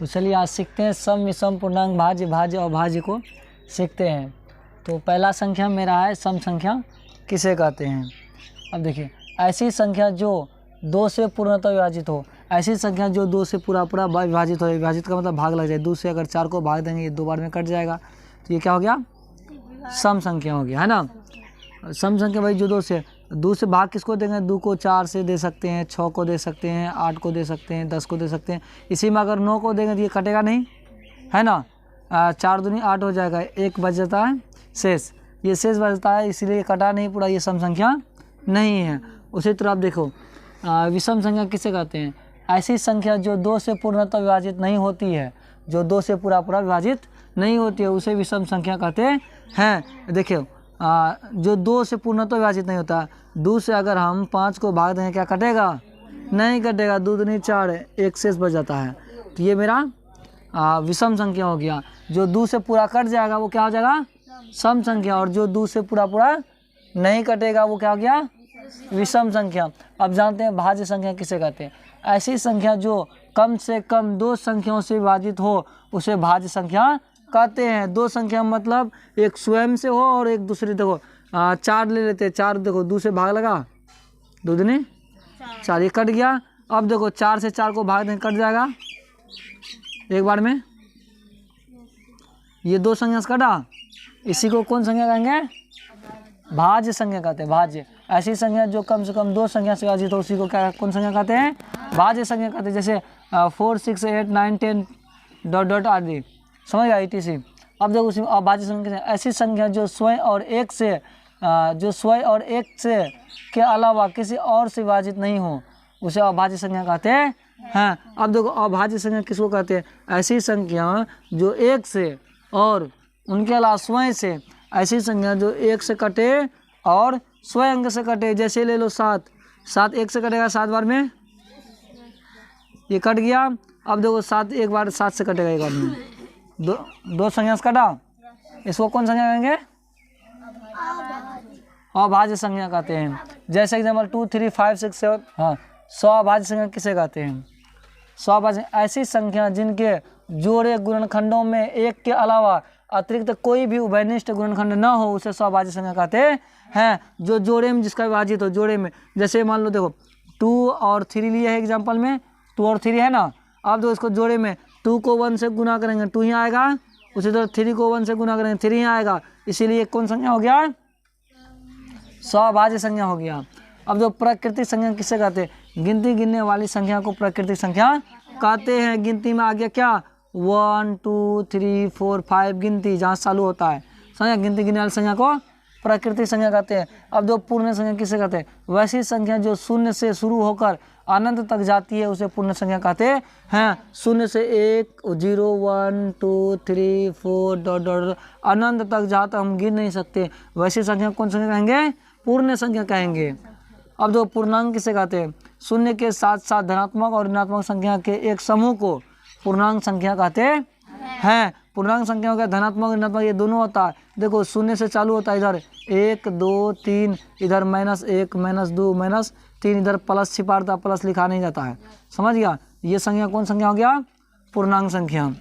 तो चलिए आज सीखते हैं सम, विषम, पूर्णांक, भाज्य, भाज्य और भाज्य को सीखते हैं। तो पहला संख्या मेरा है सम संख्या किसे कहते हैं। अब देखिए, ऐसी संख्या जो 2 से पूर्णतः विभाजित हो, ऐसी संख्या जो 2 से पूरा विभाजित हो। विभाजित का मतलब भाग लग जाए, 2 से अगर 4 को भाग देंगे ये 2 बार में कट जाएगा, तो ये क्या हो गया, सम संख्या हो गया, है ना। सम संख्या भाई जो 2 से भाग किसको देंगे, 2 को 4 से दे सकते हैं, 6 को दे सकते हैं, 8 को दे सकते हैं, 10 को दे सकते हैं। इसी में अगर 9 को देंगे तो ये कटेगा नहीं, है ना। 4 दूनी 8 हो जाएगा, 1 बच जाता है शेष, ये शेष बचता है, इसीलिए कटा नहीं पूरा, ये सम संख्या नहीं है। उसी तरह आप देखो विषम संख्या किसे कहते हैं, ऐसी संख्या जो 2 से पूर्णतः विभाजित नहीं होती है, जो 2 से पूरा विभाजित नहीं होती है उसे विषम संख्या कहते हैं। देखिए जो 2 से पूर्णतः विभाजित नहीं होता, 2 से अगर हम 5 को भाग देंगे क्या कटेगा, नहीं कटेगा, 2 दूनी 4, 1 शेष बच जाता है, तो ये मेरा विषम संख्या हो गया। जो 2 से पूरा कट जाएगा वो क्या हो जाएगा, सम संख्या, और जो 2 से पूरा नहीं कटेगा वो क्या हो गया, विषम संख्या। अब जानते हैं भाज्य संख्या किसे कहते हैं, ऐसी संख्या जो कम से कम 2 संख्याओं से विभाजित हो उसे भाज्य संख्या कहते हैं। 2 संख्या मतलब एक स्वयं से हो और एक दूसरी, देखो 4 ले लेते हैं, 4 देखो 2 से भाग लगा, 2 दूनी 4, ये कट गया। अब देखो 4 से 4 को भाग दें कट जाएगा एक बार में, ये 2 संख्या से कटा, इसी को कौन संख्या कहेंगे, भाज्य संख्या कहते हैं। भाज्य ऐसी संख्या जो कम से कम 2 संख्या से विभाजित हो उसी को क्या कौन संख्या कहते हैं, भाज्य संख्या कहते हैं। जैसे 4, 6, 8, 9, 10 डॉट आदि, समझ गया, etc। अब देखो उसी भाज्य संख्या ऐसी संख्या जो स्वयं और एक से के अलावा किसी और से विभाजित नहीं हो उसे अभाज्य संख्या कहते हैं। अब देखो अभाज्य संख्या किसको कहते हैं, ऐसी संख्या जो 1 से और उनके अलावा स्वयं से, ऐसी संख्या जो 1 से कटे और स्वयं से कटे। जैसे ले लो 7, 1 से कटेगा 7 बार में, ये कट गया। अब देखो 7 एक बार 7 से कटेगा एक बार में, 2 संख्या से कटा, इसको कौन संख्या कहेंगे, अभाज्य संख्या कहते हैं। जैसे एग्जाम्पल 2, 3, 5, 6, 7, हाँ, 100 अभाज्य संख्या किसे कहते हैं, 100 अभाज्य ऐसी संख्या जिनके जोड़े गुणनखंडों में एक के अलावा अतिरिक्त कोई भी उभयनिष्ठ गुणनखंड न हो उसे 100 अभाज्य संख्या कहते हैं। जो जोड़े में जिसका विभाजित हो, जोड़े में, जैसे मान लो देखो 2 और 3 लिए है एग्जाम्पल में, 2 और 3 है ना। अब तो इसको जोड़े में 2 को 1 से गुना करेंगे 2 ही आएगा, उसी तरह 3 को 1 से गुना करेंगे 3 ही आएगा, इसीलिए कौन संख्या हो गया, 100 अभाज्य संख्या हो गया। अब जो प्राकृतिक संख्या किसे कहते हैं, गिनती गिनने वाली संख्या को प्राकृतिक संख्या कहते हैं। गिनती में आ गया क्या, 1, 2, 3, 4, 5 गिनती जहाँ चालू होता है, संख्या गिनती गिनने वाली संख्या को प्राकृतिक संख्या कहते हैं। अब जो पूर्ण संख्या किसे कहते हैं, वैसी संख्या जो 0 से शुरू होकर अनंत तक जाती है उसे पूर्ण संख्या कहते हैं। 0 से 1, 0, 1, 2, 3, 4 डॉट अनंत तक जहाँ तक हम गिन नहीं सकते वैसी संख्या कौन संख्या कहेंगे, पूर्ण संख्या कहेंगे। अब जो पूर्णांक किसे कहते हैं, 0 के साथ साथ धनात्मक और ऋणात्मक संख्या के एक समूह को पूर्णांक संख्या कहते हैं। पूर्णांक संख्या हो गया धनात्मक ऋणात्मक ये दोनों होता है। देखो 0 से चालू होता है, इधर 1, 2, 3, इधर -1, -2, -3, इधर प्लस छिपा रहता है, प्लस लिखा नहीं जाता है, समझ गया। ये संख्या कौन संख्या हो गया, पूर्णांक संख्या।